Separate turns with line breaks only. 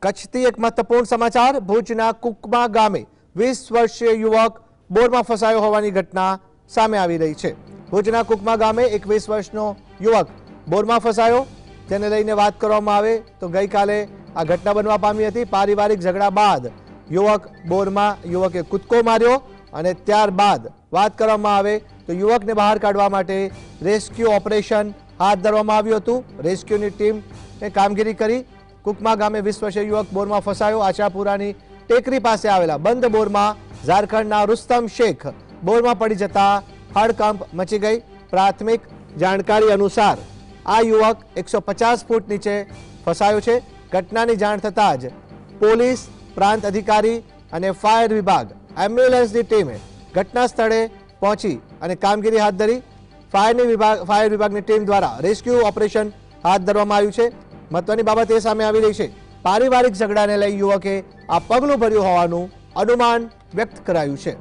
કચ્છથી એક મહત્વપૂર્ણ સમાચાર। ભુજના કુકમા ગામે 20 વર્ષીય યુવક બોરમાં ફસાયો હોવાની ઘટના સામે આવી રહી છે। ભુજના કુકમા ગામે 21 વર્ષનો યુવક બોરમાં ફસાયો, જેને લઈને વાત કરવામાં આવે તો ગઈકાલે આ ઘટના બનવા પામી હતી। પારિવારિક ઝઘડા બાદ યુવકે કૂદકો માર્યો અને ત્યારબાદ વાત કરવામાં આવે તો યુવકને બહાર કાઢવા માટે રેસ્ક્યુ ઓપરેશન હાથ ધરવામાં આવ્યું હતું। રેસ્ક્યુની ટીમે કામગીરી કરી। કુકમા ગામે 20 વર્ષીય યુવક બોરમાં ફસાયો। આશાપુરાની ટેકરી પાસે આવેલા બંધ બોરમાં ઝારખંડના રુસ્તમ શેખ બોરમાં પડી જતા હડકંપ મચી ગઈ। પ્રાથમિક જાણકારી અનુસાર આ યુવક 150 ફૂટ નીચે ફસાયો છે। ઘટનાની જાણ થતાં જ પોલીસ, પ્રાંત અધિકારી અને ફાયર વિભાગ, એમ્બ્યુલન્સની ટીમે ઘટના સ્થળે પહોંચી અને કામગીરી હાથ ધરી। ફાયર વિભાગની ટીમ દ્વારા રેસ્ક્યુ ઓપરેશન હાથ ધરવામાં આવ્યું છે। મહત્વની બાબત એ સામે આવી રહી છે, પારિવારિક ઝઘડાને લઈ યુવકે આ પગલું ભર્યું હોવાનું અનુમાન વ્યક્ત કરાયું છે।